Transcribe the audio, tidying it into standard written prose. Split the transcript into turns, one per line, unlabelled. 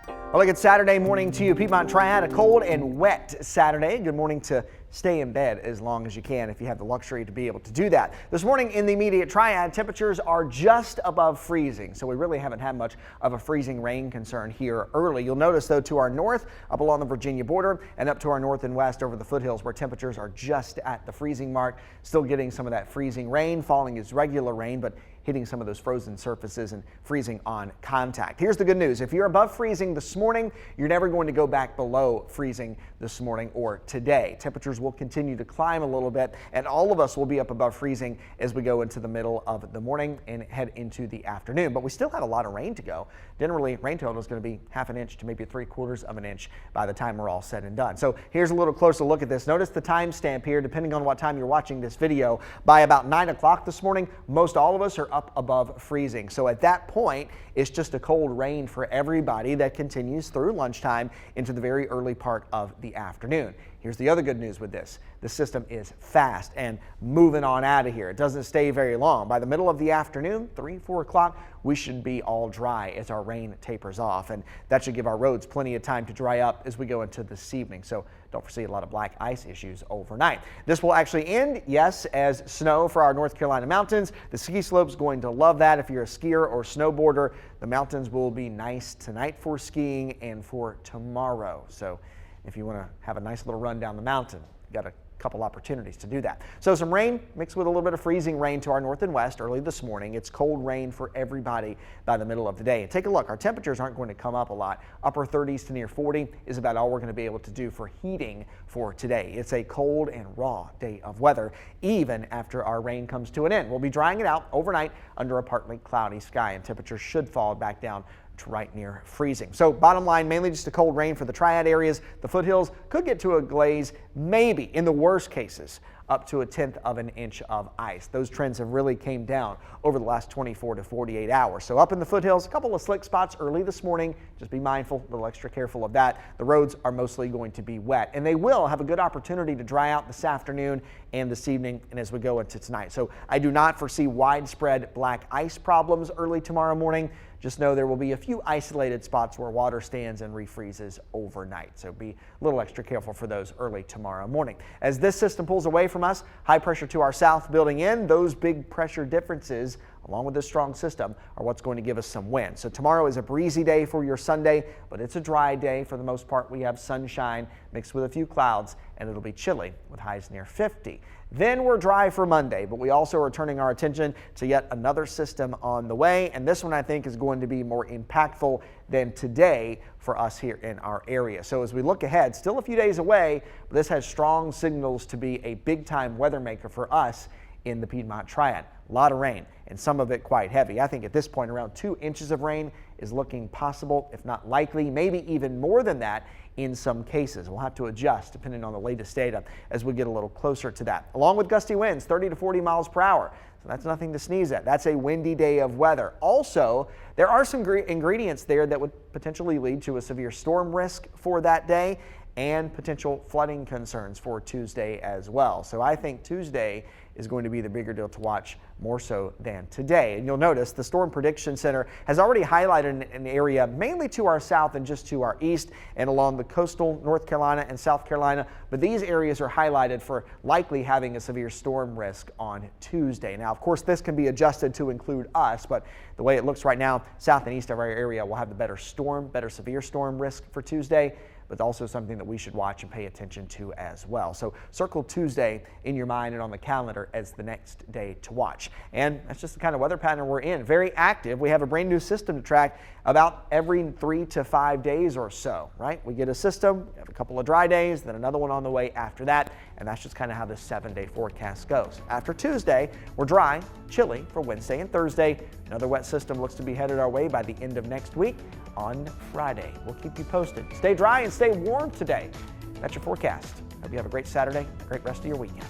Well, look, it's Saturday morning to you. Piedmont-Triad, a cold and wet Saturday. Good morning to stay in bed as long as you can if you have the luxury to be able to do that. This morning in the immediate Triad, temperatures are just above freezing, so we really haven't had much of a freezing rain concern here early. You'll notice, though, to our north, up along the Virginia border, and up to our north and west over the foothills where temperatures are just at the freezing mark. Still getting some of that freezing rain, falling as regular rain, but hitting some of those frozen surfaces and freezing on contact. Here's the good news. If you're above freezing this morning, you're never going to go back below freezing this morning or today. Temperatures will continue to climb a little bit, and all of us will be up above freezing as we go into the middle of the morning and head into the afternoon. But we still have a lot of rain to go. Generally, rain total is going to be half an inch to maybe 3/4 of an inch by the time we're all said and done. So here's a little closer look at this. Notice the timestamp here, depending on what time you're watching this video. By about 9 o'clock this morning, most all of us are up above freezing. So at that point, it's just a cold rain for everybody that continues through lunchtime into the very early part of the afternoon. Here's the other good news with this. The system is fast and moving on out of here. It doesn't stay very long. By the middle of the afternoon, 3-4 o'clock, we should be all dry as our rain tapers off. And that should give our roads plenty of time to dry up as we go into this evening. So don't foresee a lot of black ice issues overnight. This will actually end, yes, as snow for our North Carolina mountains. The ski slope's going to love that. If you're a skier or snowboarder, the mountains will be nice tonight for skiing and for tomorrow. So if you want to have a nice little run down the mountain, you got a couple opportunities to do that. So some rain mixed with a little bit of freezing rain to our north and west early this morning. It's cold rain for everybody by the middle of the day. And take a look, our temperatures aren't going to come up a lot. Upper 30s to near 40 is about all we're going to be able to do for heating for today. It's a cold and raw day of weather, even after our rain comes to an end. We'll be drying it out overnight under a partly cloudy sky, and temperatures should fall back down to right near freezing. So bottom line, mainly just a cold rain for the Triad areas. The foothills could get to a glaze, maybe in the worst cases, up to 1/10 of an inch of ice. Those trends have really came down over the last 24 to 48 hours. So up in the foothills, a couple of slick spots early this morning. Just be mindful, a little extra careful of that. The roads are mostly going to be wet, and they will have a good opportunity to dry out this afternoon and this evening and as we go into tonight. So I do not foresee widespread black ice problems early tomorrow morning. Just know there will be a few isolated spots where water stands and refreezes overnight. So be a little extra careful for those early tomorrow morning. As this system pulls away from us, high pressure to our south building in, those big pressure differences along with this strong system are what's going to give us some wind. So tomorrow is a breezy day for your Sunday, but it's a dry day for the most part. We have sunshine mixed with a few clouds, and it'll be chilly with highs near 50. Then we're dry for Monday, but we also are turning our attention to yet another system on the way, and this one I think is going to be more impactful than today for us here in our area. So as we look ahead, still a few days away, but this has strong signals to be a big-time weather maker for us in the Piedmont-Triad. A lot of rain, and some of it quite heavy. I think at this point around 2 inches of rain is looking possible, if not likely, maybe even more than that in some cases. We'll have to adjust depending on the latest data as we get a little closer to that. Along with gusty winds, 30 to 40 miles per hour. So that's nothing to sneeze at. That's a windy day of weather. Also, there are some ingredients there that would potentially lead to a severe storm risk for that day and potential flooding concerns for Tuesday as well. So I think Tuesday is going to be the bigger deal to watch more so than today. And you'll notice the Storm Prediction Center has already highlighted an area mainly to our south and just to our east and along the coastal North Carolina and South Carolina. But these areas are highlighted for likely having a severe storm risk on Tuesday. Now, of course, this can be adjusted to include us, but the way it looks right now, south and east of our area will have the better severe storm risk for Tuesday, but also something that we should watch and pay attention to as well. So circle Tuesday in your mind and on the calendar as the next day to watch. And that's just the kind of weather pattern we're in. Very active. We have a brand new system to track about every 3 to 5 days or so, right? We get a system, we have a couple of dry days, then another one on the way after that, and that's just kind of how this 7-day forecast goes. After Tuesday, we're dry, chilly for Wednesday and Thursday. Another wet system looks to be headed our way by the end of next week on Friday. We'll keep you posted. Stay dry and stay warm today. That's your forecast. Hope you have a great Saturday, a great rest of your weekend.